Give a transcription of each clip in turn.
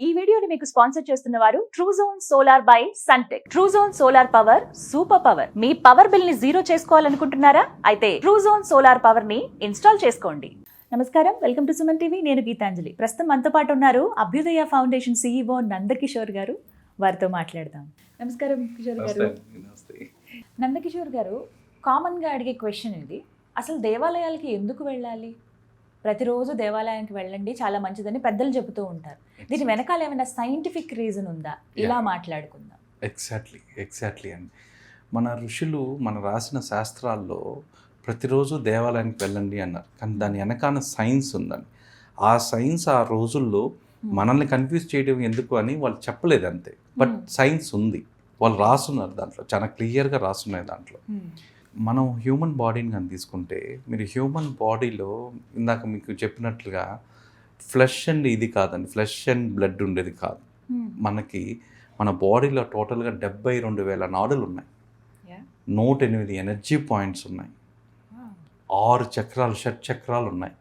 ఈ వీడియోని మీకు స్పాన్సర్ చేస్తున్న వారు Truzon solar by Suntek. Truzon solar power super power. మీ పవర్ బిల్ ని జీరో చేసుకోవాలనుకుంటున్నారా? అయితే ట్రూజోన్ సోలార్ పవర్ ని ఇన్స్టాల్ చేసుకోండి. నమస్కారం, వెల్కమ్ టు సుమన్ టీవీ. నేను గీతాంజలి. ప్రస్తుతం మనతో పాటు ఉన్నారు అభ్యుదయ ఫౌండేషన్ CEO నందకిషోర్ గారు. వారితో మాట్లాడదాం. నమస్కారం కిషోర్ గారు. నందకిషోర్ గారు, కామన్గా అడిగే క్వశ్చన్ ఇది, అసలు దేవాలయాలకి ఎందుకు వెళ్ళాలి? ప్రతిరోజు దేవాలయానికి వెళ్ళండి, చాలా మంచిదని పెద్దలు చెబుతూ ఉంటారు. దీని వెనకాల ఏమైనా సైంటిఫిక్ రీజన్ ఉందా? ఇలా మాట్లాడుకుందాం. ఎగ్జాక్ట్లీ అండి. మన ఋషులు మన రాసిన శాస్త్రాల్లో ప్రతిరోజు దేవాలయానికి వెళ్ళండి అన్నారు, కానీ దాని వెనకాల సైన్స్ ఉందండి. ఆ సైన్స్ ఆ రోజుల్లో మనల్ని కన్ఫ్యూజ్ చేయడం ఎందుకు అని వాళ్ళు చెప్పలేదు అంతే, బట్ సైన్స్ ఉంది, వాళ్ళు రాస్తున్నారు, దాంట్లో చాలా క్లియర్గా రాస్తున్నాయి. దాంట్లో మనం హ్యూమన్ బాడీని కానీ తీసుకుంటే, మీరు హ్యూమన్ బాడీలో ఇందాక మీకు చెప్పినట్లుగా ఫ్లెష్ అండ్ ఇది కాదండి, ఫ్లెష్ అండ్ బ్లడ్ ఉండేది కాదు. మనకి మన బాడీలో టోటల్గా 72,000 నాడులు ఉన్నాయి, 108 ఎనర్జీ పాయింట్స్ ఉన్నాయి, 6 చక్రాలు, షట్చక్రాలు ఉన్నాయి.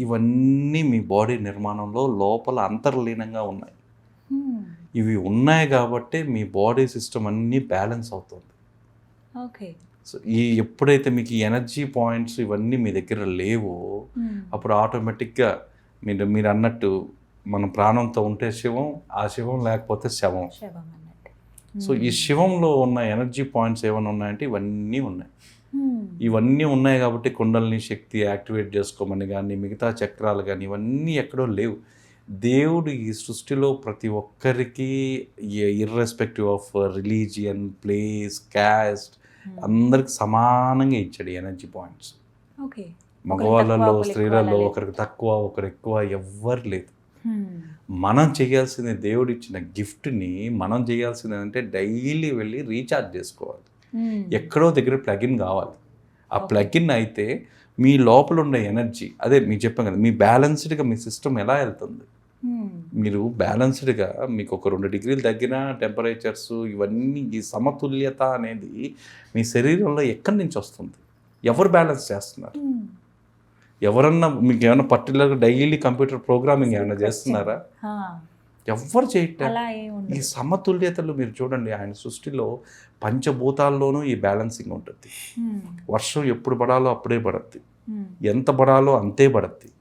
ఇవన్నీ మీ బాడీ నిర్మాణంలో లోపల అంతర్లీనంగా ఉన్నాయి. ఇవి ఉన్నాయి కాబట్టి మీ బాడీ సిస్టమ్ అన్నీ బ్యాలెన్స్ అవుతుంది. ఓకే. సో ఎప్పుడైతే మీకు ఈ ఎనర్జీ పాయింట్స్ ఇవన్నీ మీ దగ్గర లేవో, అప్పుడు ఆటోమేటిక్గా మీరు అన్నట్టు మన ప్రాణంతో ఉంటే శివం, ఆ శివం లేకపోతే శవం. సో ఈ శివంలో ఉన్న ఎనర్జీ పాయింట్స్ ఏమైనా ఉన్నాయంటే ఇవన్నీ ఉన్నాయి. ఇవన్నీ ఉన్నాయి కాబట్టి కుండలిని శక్తి యాక్టివేట్ చేసుకోమని కానీ, మిగతా చక్రాలు కానీ ఇవన్నీ ఎక్కడో లేవు. దేవుడు ఈ సృష్టిలో ప్రతి ఒక్కరికి irrespective of religion, place, caste అందరికి సమానంగా ఇచ్చాడు ఎనర్జీ పాయింట్స్. మగవాళ్ళలో, స్త్రీలలో ఒకరికి తక్కువ, ఒకరు ఎక్కువ ఎవ్వరు లేదు. మనం చేయాల్సింది, దేవుడు ఇచ్చిన గిఫ్ట్ని మనం చేయాల్సింది అంటే డైలీ వెళ్ళి రీఛార్జ్ చేసుకోవాలి. ఎక్కడో దగ్గర ప్లగిన్ కావాలి. ఆ ప్లగిన్ అయితే మీ లోపల ఉండే ఎనర్జీ, అదే మీకు చెప్పాం కదా, మీ బ్యాలెన్స్డ్గా మీ సిస్టమ్ ఎలా వెళ్తుంది. మీరు బ్యాలెన్స్డ్గా, మీకు ఒక 2 డిగ్రీలు తగ్గిన టెంపరేచర్స్ ఇవన్నీ, ఈ సమతుల్యత అనేది మీ శరీరంలో ఎక్కడి నుంచి వస్తుంది? ఎవరు బ్యాలెన్స్ చేస్తున్నారు? ఎవరన్నా మీకు ఏమైనా పర్టికులర్గా డైలీ కంప్యూటర్ ప్రోగ్రామింగ్ ఏమైనా చేస్తున్నారా? ఎవ్వరు చేయట్లేదు. ఈ సమతుల్యతలు మీరు చూడండి, ఆయన సృష్టిలో పంచభూతాల్లోనూ ఈ బ్యాలెన్సింగ్ ఉంటుంది. వర్షం ఎప్పుడు పడాలో అప్పుడే పడద్ది, ఎంత పడాలో అంతే పడద్ది.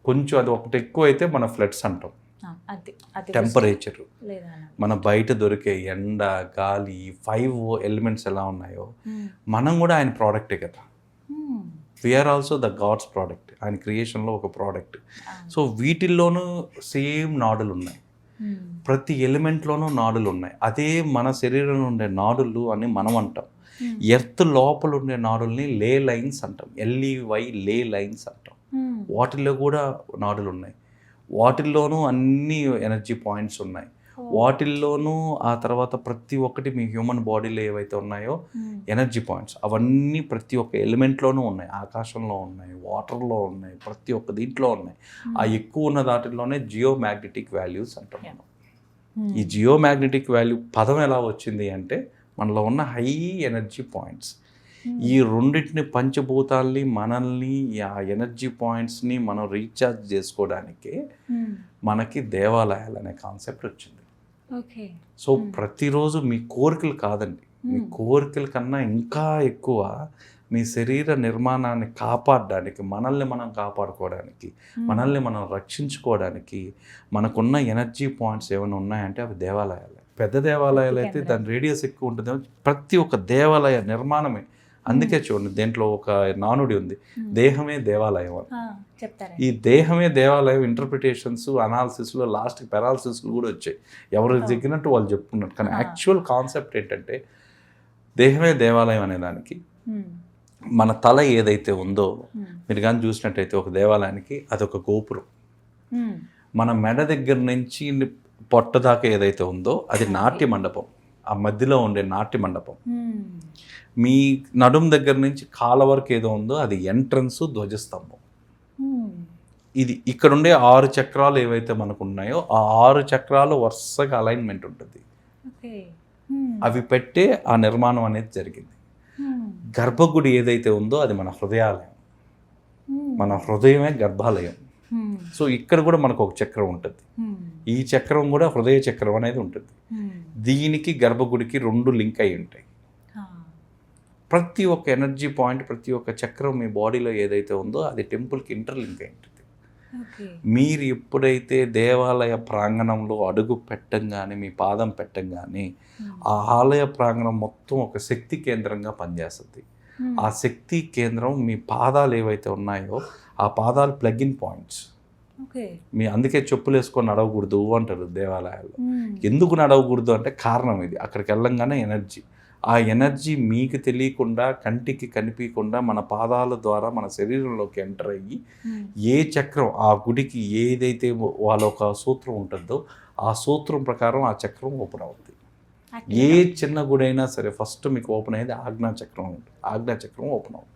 కొంచెం అది ఒకటి ఎక్కువ అయితే మన ఫ్లడ్స్ అంటాం. టెంపరేచర్, మన బయట దొరికే ఎండ, గాలి, 5 ఎలిమెంట్స్ ఎలా ఉన్నాయో మనం కూడా ఆయన ప్రోడక్టే కదా. We are also the god's product, ఆయన క్రియేషన్లో ఒక ప్రోడక్ట్. సో వీటిల్లోనూ సేమ్ నాడులు ఉన్నాయి, ప్రతి ఎలిమెంట్లోనూ నాడులు ఉన్నాయి. అదే మన శరీరంలో ఉండే నాడులు అని మనం అంటాం. ఎర్త్ లోపల ఉండే నాడుల్ని లే లైన్స్ అంటాం, LEY లే లైన్స్ అంటాం. వాటిల్లో కూడా నాడులు ఉన్నాయి, వాటిల్లోనూ అన్ని ఎనర్జీ పాయింట్స్ ఉన్నాయి. వాటిల్లోనూ ఆ తర్వాత ప్రతి ఒక్కటి మీ హ్యూమన్ బాడీలో ఏవైతే ఉన్నాయో ఎనర్జీ పాయింట్స్ అవన్నీ ప్రతి ఒక్క ఎలిమెంట్లోనూ ఉన్నాయి. ఆకాశంలో ఉన్నాయి, వాటర్లో ఉన్నాయి, ప్రతి ఒక్క దీంట్లో ఉన్నాయి. ఆ ఎక్కువ ఉన్న దాటిల్లోనే జియోమాగ్నెటిక్ వాల్యూస్ అంటాం మనం. ఈ జియోమాగ్నెటిక్ వాల్యూ పదం ఎలా వచ్చింది అంటే, మనలో ఉన్న హై ఎనర్జీ పాయింట్స్, ఈ రెండింటిని, పంచభూతాల్ని, మనల్ని, ఆ ఎనర్జీ పాయింట్స్ని మనం రీఛార్జ్ చేసుకోవడానికే మనకి దేవాలయాలు అనే కాన్సెప్ట్ వచ్చింది. సో ప్రతిరోజు మీ కోరికలు కాదండి, మీ కోరికల కన్నా ఇంకా ఎక్కువ మీ శరీర నిర్మాణాన్ని కాపాడడానికి, మనల్ని మనం కాపాడుకోవడానికి, మనల్ని మనం రక్షించుకోవడానికి మనకున్న ఎనర్జీ పాయింట్స్ ఏమైనా ఉన్నాయంటే అవి దేవాలయాలు. పెద్ద దేవాలయాలు అయితే దాని రేడియస్ ఎక్కువ ఉంటుంది. ప్రతి ఒక్క దేవాలయ నిర్మాణమే, అందుకే చూడండి దేంట్లో ఒక నానుడి ఉంది, దేహమే దేవాలయం అని. ఈ దేహమే దేవాలయం ఇంటర్ప్రిటేషన్స్, అనాలిసిస్లో లాస్ట్కి పెరాలసిస్లు కూడా వచ్చాయి, ఎవరు దిగినట్టు వాళ్ళు చెప్పుకున్నట్టు. కానీ యాక్చువల్ కాన్సెప్ట్ ఏంటంటే, దేహమే దేవాలయం అనేదానికి మన తల ఏదైతే ఉందో, మీరు కానీ చూసినట్టయితే ఒక దేవాలయానికి అదొక గోపురం. మన మెడ దగ్గర నుంచి పొట్ట దాకా ఏదైతే ఉందో అది నాట్య మండపం, ఆ మధ్యలో ఉండే నాట్య మండపం. మీ నడుం దగ్గర నుంచి కాళ్ళ వరకు ఏదో ఉందో అది ఎంట్రన్స్, ధ్వజస్తంభం. ఇది ఇక్కడ ఉండే 6 చక్రాలు ఏవైతే మనకు ఉన్నాయో ఆ 6 చక్రాలు వరుసగా అలైన్మెంట్ ఉంటుంది. అవి పెట్టే ఆ నిర్మాణం అనేది జరిగింది. గర్భగుడి ఏదైతే ఉందో అది మన హృదయాలయం, మన హృదయమే గర్భాలయం. సో ఇక్కడ కూడా మనకు ఒక చక్రం ఉంటుంది. ఈ చక్రం కూడా హృదయ చక్రం అనేది ఉంటుంది. దీనికి గర్భగుడికి 2 లింక్ అయి ఉంటాయి. ప్రతి ఒక్క ఎనర్జీ పాయింట్, ప్రతి ఒక్క చక్రం మీ బాడీలో ఏదైతే ఉందో అది టెంపుల్కి ఇంటర్లింక్ అయి ఉంటుంది. మీరు ఎప్పుడైతే దేవాలయ ప్రాంగణంలో అడుగు పెట్టంగానే, మీ పాదం పెట్టంగానే ఆ ఆలయ ప్రాంగణం మొత్తం ఒక శక్తి కేంద్రంగా పనిచేస్తుంది. ఆ శక్తి కేంద్రం మీ పాదాలు ఏవైతే ఉన్నాయో ఆ పాదాలు ప్లగ్-ఇన్ పాయింట్స్. మీ అందుకే చెప్పులు వేసుకొని నడవకూడదు అంటారు దేవాలయాల్లో. ఎందుకు నడవకూడదు అంటే కారణం ఇది. అక్కడికి వెళ్ళంగానే ఎనర్జీ, ఆ ఎనర్జీ మీకు తెలియకుండా, కంటికి కనిపించకుండా మన పాదాల ద్వారా మన శరీరంలోకి ఎంటర్ అయ్యి ఏ చక్రం, ఆ గుడికి ఏదైతే వాళ్ళ ఒక సూత్రం ఉంటుందో ఆ సూత్రం ప్రకారం ఆ చక్రం ఓపెన్ అవుతుంది. ఏ చిన్న గుడి అయినా సరే ఫస్ట్ మీకు ఓపెన్ అయ్యేది ఆజ్ఞాచక్రం ఉంటుంది. ఆజ్ఞాచక్రం ఓపెన్ అవుతుంది.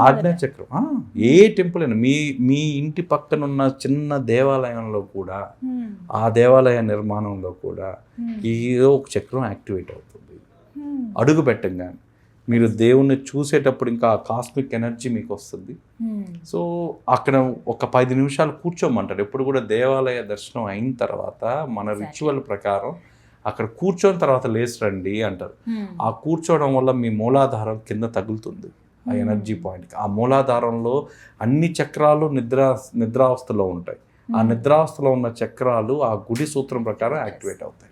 ఆజ్ఞాచక్రం ఏ టెంపుల్ అయినా, మీ ఇంటి పక్కనున్న చిన్న దేవాలయంలో కూడా, ఆ దేవాలయ నిర్మాణంలో కూడా ఏదో ఒక చక్రం యాక్టివేట్ అవుతుంది. అడుగు పెట్టంగానే మీరు దేవుణ్ణి చూసేటప్పుడు ఇంకా కాస్మిక్ ఎనర్జీ మీకు వస్తుంది. సో అక్కడ ఒక 10 నిమిషాలు కూర్చోమంటారు. ఎప్పుడు కూడా దేవాలయ దర్శనం అయిన తర్వాత మన రిచువల్ ప్రకారం అక్కడ కూర్చొని తర్వాత లేచి రండి అంటారు. ఆ కూర్చోవడం వల్ల మీ మూలాధారం కింద తగులుతుంది ఆ ఎనర్జీ పాయింట్కి. ఆ మూలాధారంలో అన్ని చక్రాలు నిద్రావస్థలో ఉంటాయి. ఆ నిద్రావస్థలో ఉన్న చక్రాలు ఆ గుడి సూత్రం ప్రకారం యాక్టివేట్ అవుతాయి.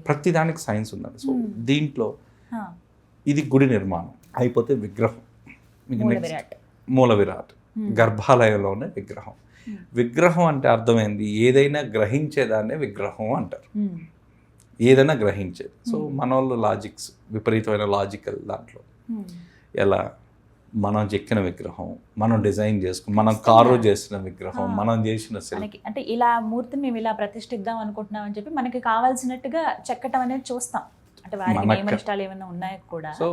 ప్రతి దానికి సైన్స్ ఉన్నది. సో దీంట్లో ఇది గుడి నిర్మాణం అయిపోతే విగ్రహం, మూల విరాట్, గర్భాలయంలోనే విగ్రహం. విగ్రహం అంటే అర్థమైంది, ఏదైనా గ్రహించేదాన్నే విగ్రహం అంటారు. ఏదైనా గ్రహించేది. సో మన వాళ్ళు లాజిక్స్, విపరీతమైన లాజికల్ దాంట్లో ఎలా మనం చెక్కిన విగ్రహం, మనం డిజైన్ చేసుకుని, మనం కారు చేసిన విగ్రహం, మనం చేసిన అంటే ఇలా మూర్తిని మేము ఇలా ప్రతిష్ఠిద్దాం అనుకుంటున్నాం అని చెప్పి మనకి కావాల్సినట్టుగా చెక్కటం అనేది చూస్తాం. అంటే వారికి నియమ నిష్టాలు ఏమైనా ఉన్నాయో కూడా. సో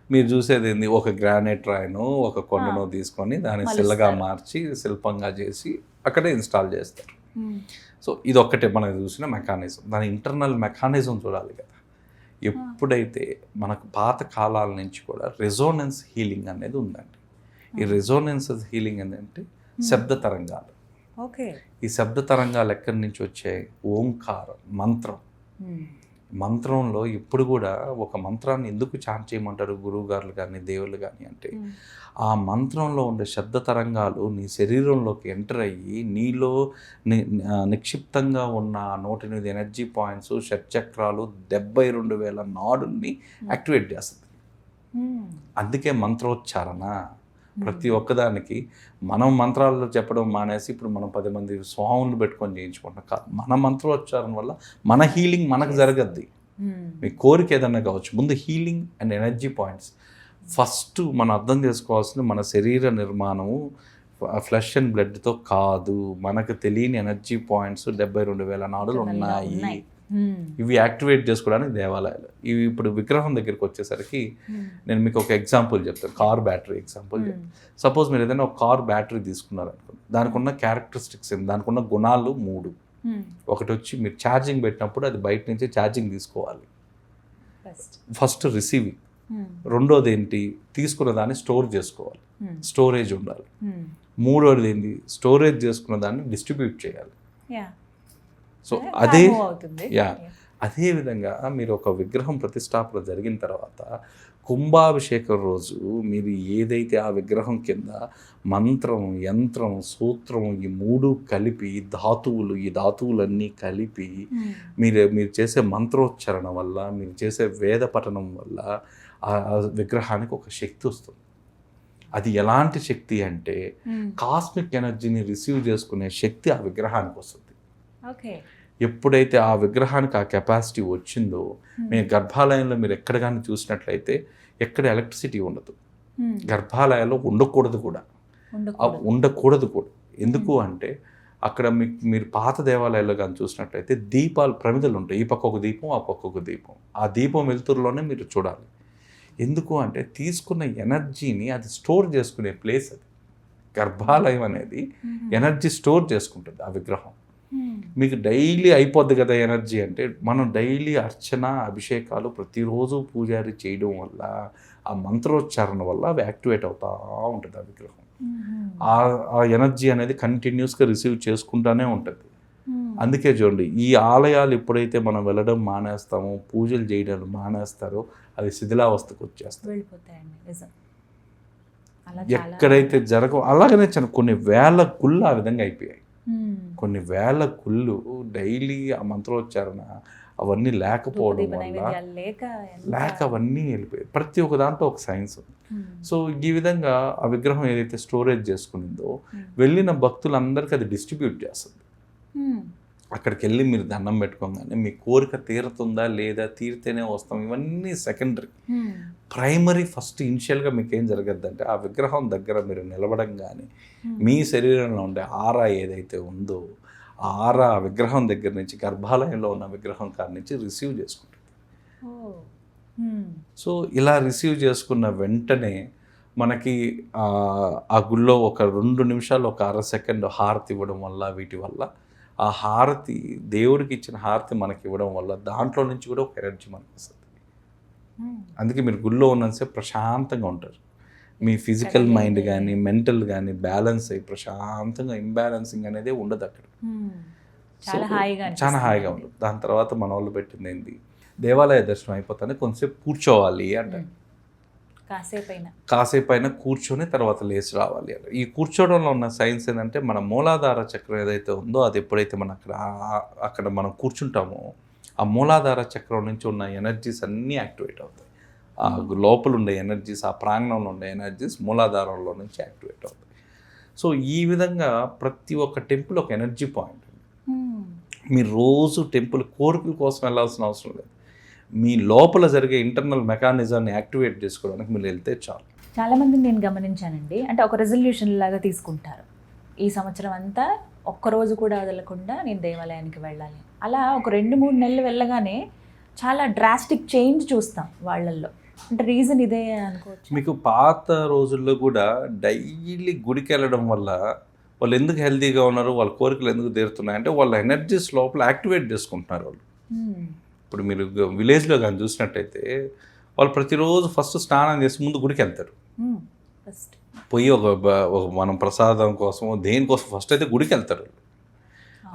మీరు చూసేది ఏంది, ఒక గ్రానైట్ రాయిను, ఒక కొండను తీసుకొని దాన్ని శిలగా మార్చి శిల్పంగా చేసి అక్కడే ఇన్స్టాల్ చేస్తారు. సో ఇది ఒక్కటే మనకు చూసిన మెకానిజం. దాని ఇంటర్నల్ మెకానిజం చూడాలి కదా. ఎప్పుడైతే మనకు పాత కాలాల నుంచి కూడా రెజోనెన్స్ హీలింగ్ అనేది ఉందండి. ఈ రెజోనెన్స్ హీలింగ్ ఏంటంటే శబ్ద తరంగాలు. ఈ శబ్ద తరంగాలు ఎక్కడి నుంచి వచ్చాయి? ఓంకారం, మంత్రం. మంత్రంలో ఇప్పుడు కూడా ఒక మంత్రాన్ని ఎందుకు చాంట్ చేయమంటారు గురువు గారులు కానీ దేవుళ్ళు కానీ అంటే, ఆ మంత్రంలో ఉండే శబ్ద తరంగాలు నీ శరీరంలోకి ఎంటర్ అయ్యి నీలో నిక్షిప్తంగా ఉన్న 108 ఎనర్జీ పాయింట్స్, షట్చక్రాలు, 72,000 నాడుల్ని యాక్టివేట్ చేస్తుంది. అందుకే మంత్రోచ్చారణ. ప్రతి ఒక్కదానికి మనం మంత్రాలు చెప్పడం మానేసి ఇప్పుడు మనం 10 మంది స్వాములు పెట్టుకొని చేయించుకుంటాం కాదు. మన మంత్రోచ్చారణ వల్ల మన హీలింగ్ మనకు జరగద్ది. మీ కోరిక ఏదన్నా కావచ్చు. ముందు healing and energy points first మనం అర్థం చేసుకోవాల్సిన, మన శరీర నిర్మాణము ఫ్లెష్ అండ్ బ్లడ్తో కాదు. మనకు తెలియని ఎనర్జీ పాయింట్స్ 72,000 నాడులు ఉన్నాయి. ఇవి యాక్టివేట్ చేసుకోవడానికి దేవాలయాలు. ఇవి ఇప్పుడు విగ్రహం దగ్గరికి వచ్చేసరికి నేను మీకు ఒక ఎగ్జాంపుల్ చెప్తాను. కార్ బ్యాటరీ ఎగ్జాంపుల్ చెప్తాను. సపోజ్ మీరు ఏదైనా ఒక కార్ బ్యాటరీ తీసుకున్నారనుకోండి, దానికి ఉన్న క్యారెక్టరిస్టిక్స్ ఏంటి, దానికి ఉన్న గుణాలు 3. ఒకటి వచ్చి మీరు ఛార్జింగ్ పెట్టినప్పుడు అది బయట నుంచి ఛార్జింగ్ తీసుకోవాలి, ఫస్ట్ రిసీవింగ్. రెండోది ఏంటి, తీసుకున్న దాన్ని స్టోర్ చేసుకోవాలి, స్టోరేజ్ ఉండాలి. మూడోది ఏంటి, స్టోరేజ్ చేసుకున్న దాన్ని డిస్ట్రిబ్యూట్ చేయాలి. సో అదే విధంగా మీరు ఒక విగ్రహం ప్రతిష్టాపన జరిగిన తర్వాత కుంభాభిషేకం రోజు మీరు ఏదైతే ఆ విగ్రహం కింద మంత్రం, యంత్రం, సూత్రం ఈ 3 కలిపి ధాతువులు, ఈ ధాతువులన్నీ కలిపి మీరు చేసే మంత్రోచ్చారణ వల్ల, మీరు చేసే వేద పఠనం వల్ల ఆ విగ్రహానికి ఒక శక్తి వస్తుంది. అది ఎలాంటి శక్తి అంటే కాస్మిక్ ఎనర్జీని రిసీవ్ చేసుకునే శక్తి ఆ విగ్రహానికి వస్తుంది. ఎప్పుడైతే ఆ విగ్రహానికి ఆ కెపాసిటీ వచ్చిందో, మీ గర్భాలయంలో మీరు ఎక్కడ కానీ చూసినట్లయితే ఎక్కడ ఎలక్ట్రిసిటీ ఉండదు. గర్భాలయాల్లో ఉండకూడదు కూడా. ఎందుకు అంటే అక్కడ మీరు పాత దేవాలయాల్లో కానీ చూసినట్లయితే దీపాలు, ప్రమిదలు ఉంటాయి. ఈ పక్క ఒక దీపం, ఆ పక్క ఒక దీపం. ఆ దీపం వెలుతురులోనే మీరు చూడాలి. ఎందుకు అంటే తీసుకున్న ఎనర్జీని అది స్టోర్ చేసుకునే ప్లేస్ అది. గర్భాలయం అనేది ఎనర్జీ స్టోర్ చేసుకుంటుంది ఆ విగ్రహం. మీకు డైలీ అయిపోద్ది కదా ఎనర్జీ అంటే, మనం డైలీ అర్చన, అభిషేకాలు ప్రతిరోజు పూజారి చేయడం వల్ల, ఆ మంత్రోచ్చారణ వల్ల అవి యాక్టివేట్ అవుతూ ఉంటుంది ఆ విగ్రహం. ఆ ఎనర్జీ అనేది కంటిన్యూస్గా రిసీవ్ చేసుకుంటూనే ఉంటుంది. అందుకే చూడండి, ఈ ఆలయాలు ఎప్పుడైతే మనం వెళ్ళడం మానేస్తామో, పూజలు చేయడం మానేస్తారో, అది శిథిలావస్థకు వచ్చేస్తాయి. ఎక్కడైతే అలాగనే కొన్ని వేల గుళ్ళు ఆ విధంగా అయిపోయాయి. కొన్ని వేల గుళ్ళు డైలీ ఆ మంత్రోచ్చారణ అవన్నీ లేకపోవడం వల్ల లేక అవన్నీ వెళ్ళిపోయాయి. ప్రతి ఒక్క దాంట్లో ఒక సైన్స్ ఉంది. సో ఈ విధంగా ఆ విగ్రహం ఏదైతే స్టోరేజ్ చేసుకునిందో వెళ్ళిన భక్తులందరికీ అది డిస్ట్రిబ్యూట్ చేస్తుంది. అక్కడికి వెళ్ళి మీరు దండం పెట్టుకోగానే మీ కోరిక తీరుతుందా లేదా, తీరితేనే వస్తాం, ఇవన్నీ సెకండరీ. ప్రైమరీ ఫస్ట్ ఇనిషియల్గా మీకు ఏం జరగద్దంటే ఆ విగ్రహం దగ్గర మీరు నిలబడం కానీ మీ శరీరంలో ఉండే ఆరా ఏదైతే ఉందో ఆ ఆరా ఆ విగ్రహం దగ్గర నుంచి, గర్భాలయంలో ఉన్న విగ్రహం కాడి నుంచి రిసీవ్ చేసుకుంటుంది. సో ఇలా రిసీవ్ చేసుకున్న వెంటనే మనకి ఆ గుళ్ళో ఒక 2 నిమిషాలు ఒక అర సెకండ్ హారతి ఇవ్వడం వల్ల, వీటి వల్ల ఆ హారతి, దేవుడికి ఇచ్చిన హారతి మనకి ఇవ్వడం వల్ల దాంట్లో నుంచి కూడా ఒక ఎనర్జీ మనకు వస్తుంది. అందుకే మీరు గుళ్ళో ఉన్నంతసేపు ప్రశాంతంగా ఉంటారు. మీ ఫిజికల్ మైండ్ కానీ మెంటల్ కానీ బ్యాలెన్స్ అయ్యి ప్రశాంతంగా, ఇంబ్యాలెన్సింగ్ అనేది ఉండదు అక్కడ. చాలా హాయిగా ఉంటుంది. దాని తర్వాత మన వాళ్ళు పెట్టింది ఏంటి, దేవాలయ దర్శనం అయిపోతానే కొంతసేపు కూర్చోవాలి అంటారు. కాసేపు అయినా కూర్చొని తర్వాత లేచి రావాలి అని. ఈ కూర్చోవడంలో ఉన్న సైన్స్ ఏంటంటే మన మూలాధార చక్రం ఏదైతే ఉందో అది ఎప్పుడైతే మనం అక్కడ మనం కూర్చుంటామో ఆ మూలాధార చక్రం నుంచి ఉన్న ఎనర్జీస్ అన్నీ యాక్టివేట్ అవుతాయి. ఆ లోపల ఉండే ఎనర్జీస్, ఆ ప్రాంగణంలో ఉండే ఎనర్జీస్ మూలాధారంలో నుంచి యాక్టివేట్ అవుతాయి. సో ఈ విధంగా ప్రతి ఒక్క టెంపుల్ ఒక ఎనర్జీ పాయింట్. మీరు రోజు టెంపుల్ కోరికల కోసం వెళ్ళాల్సిన అవసరం లేదు. మీ లోపల జరిగే ఇంటర్నల్ మెకానిజాన్ని యాక్టివేట్ చేసుకోవడానికి మీరు వెళ్తే చాలు. చాలామంది నేను గమనించానండి, అంటే ఒక రెజల్యూషన్ లాగా తీసుకుంటారు, ఈ సంవత్సరం అంతా ఒక్కరోజు కూడా వదలకుండా నేను దేవాలయానికి వెళ్ళాలి. అలా ఒక 2-3 నెలలు వెళ్ళగానే చాలా డ్రాస్టిక్ చేంజ్ చూస్తాం వాళ్ళల్లో. అంటే రీజన్ ఇదే అనుకోవచ్చు. మీకు పాత రోజుల్లో కూడా డైలీ గుడికి వెళ్ళడం వల్ల వాళ్ళు ఎందుకు హెల్తీగా ఉన్నారు, వాళ్ళ కోరికలు ఎందుకు తీరుతున్నాయి అంటే వాళ్ళ ఎనర్జీస్ లోపల యాక్టివేట్ చేసుకుంటున్నారు వాళ్ళు. ఇప్పుడు మీరు విలేజ్లో కానీ చూసినట్టయితే వాళ్ళు ప్రతిరోజు ఫస్ట్ స్నానం చేసి ముందు గుడికి వెళ్తారు. పోయి ఒక మనం ప్రసాదం కోసం దేనికోసం ఫస్ట్ అయితే గుడికి వెళ్తారు.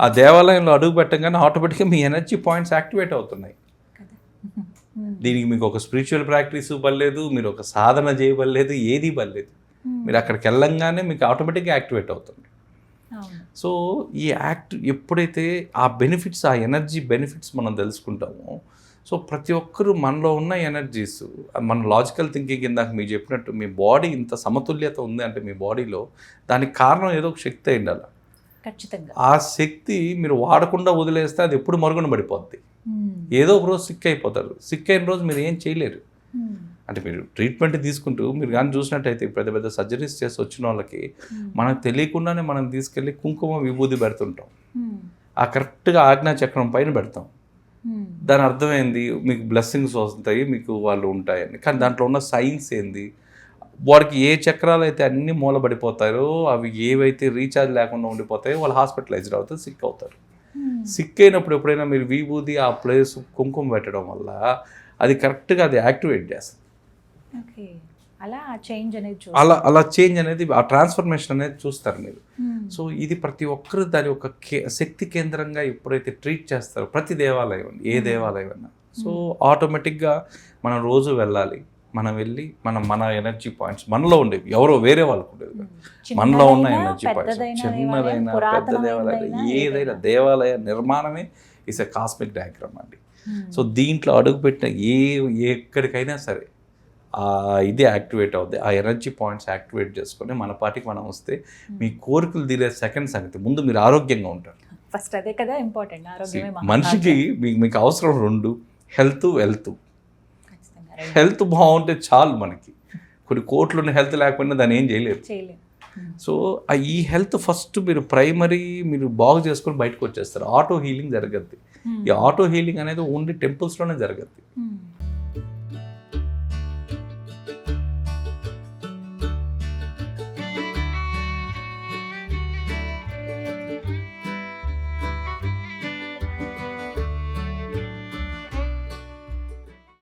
ఆ దేవాలయంలో అడుగు పెట్టగానే ఆటోమేటిక్గా మీ ఎనర్జీ పాయింట్స్ యాక్టివేట్ అవుతున్నాయి. దీనికి మీకు ఒక స్పిరిచువల్ ప్రాక్టీస్ పర్లేదు, మీరు ఒక సాధన చేయబడలేదు, ఏది పర్లేదు. మీరు అక్కడికి వెళ్ళంగానే మీకు ఆటోమేటిక్గా యాక్టివేట్ అవుతుంది. సో ఈ ఎప్పుడైతే ఆ బెనిఫిట్స్, ఆ ఎనర్జీ బెనిఫిట్స్ మనం తెలుసుకుంటామో, సో ప్రతి ఒక్కరూ మనలో ఉన్న ఎనర్జీస్, మన లాజికల్ థింకింగ్ ఇందాక మీరు చెప్పినట్టు మీ బాడీ ఇంత సమతుల్యత ఉంది అంటే మీ బాడీలో దానికి కారణం ఏదో ఒక శక్తి అయి ఉండాలి. ఖచ్చితంగా ఆ శక్తి మీరు వాడకుండా వదిలేస్తే అది ఎప్పుడు మరుగున పడిపోద్ది. ఏదో ఒక రోజు సిక్ అయిపోతారు. సిక్ అయిన రోజు మీరు ఏం చేయలేరు. అంటే మీరు ట్రీట్మెంట్ తీసుకుంటూ మీరు కానీ చూసినట్టయితే పెద్ద పెద్ద సర్జరీస్ చేసి వచ్చిన వాళ్ళకి మనకు తెలియకుండానే మనం తీసుకెళ్ళి కుంకుమ విభూది పెడుతుంటాం. ఆ కరెక్ట్గా ఆజ్ఞా చక్రం పైన పెడతాం. దాని అర్థం ఏంది, మీకు బ్లెస్సింగ్స్ వస్తాయి, మీకు వాళ్ళు ఉంటాయని. కానీ దాంట్లో ఉన్న సైన్స్ ఏంది, వాడికి ఏ చక్రాలు అయితే అన్నీ మూలబడిపోతాయో, అవి ఏవైతే రీఛార్జ్ లేకుండా ఉండిపోతాయో వాళ్ళు హాస్పిటలైజ్డ్ అవుతారు, సిక్ అవుతారు. సిక్ అయినప్పుడు ఎప్పుడైనా మీరు విభూది ఆ ప్లేస్ కుంకుమ పెట్టడం వల్ల అది కరెక్ట్గా అది యాక్టివేట్ చేస్తుంది. అలా చేంజ్ అనేది, ఆ ట్రాన్స్ఫర్మేషన్ అనేది చూస్తారు మీరు. సో ఇది ప్రతి ఒక్కరు దాని ఒక శక్తి కేంద్రంగా ఎప్పుడైతే ట్రీట్ చేస్తారో ప్రతి దేవాలయం, ఏ దేవాలయం అన్నా, సో ఆటోమేటిక్గా మనం రోజు వెళ్ళాలి. మనం వెళ్ళి మన ఎనర్జీ పాయింట్స్ మనలో ఉండేవి, ఎవరో వేరే వాళ్ళకు ఉండేవి, మనలో ఉన్న ఎనర్జీ పాయింట్స్, చిన్నదైనా పెద్ద దేవాలయం ఏదైనా దేవాలయ నిర్మాణమే ఇస్ ఎ కాస్మిక్ డయాగ్రామ్ అండి. సో దీంట్లో అడుగుపెట్టిన ఎక్కడికైనా సరే ఇది యాక్టివేట్ అవుద్ది. ఆ ఎనర్జీ పాయింట్స్ యాక్టివేట్ చేసుకొని మన పాటికి మనం వస్తే మీ కోరికలు తీరే సెకండ్ సంగతి, ముందు మీరు ఆరోగ్యంగా ఉంటారు. ఫస్ట్ అదే కదా ఇంపార్టెంట్. మనిషికి మీకు అవసరం 2, హెల్త్, వెల్త్. హెల్త్ బాగుంటే చాలు. మనకి కొన్ని కోట్లున్న హెల్త్ లేకపోయినా దాన్ని ఏం చేయలేరు. సో ఈ హెల్త్ ఫస్ట్ మీరు ప్రైమరీ మీరు బాగు చేసుకొని బయటకు వచ్చేస్తారు. ఆటో హీలింగ్ జరగద్ది. ఈ ఆటో హీలింగ్ అనేది ఓన్లీ టెంపుల్స్లోనే జరగద్ది.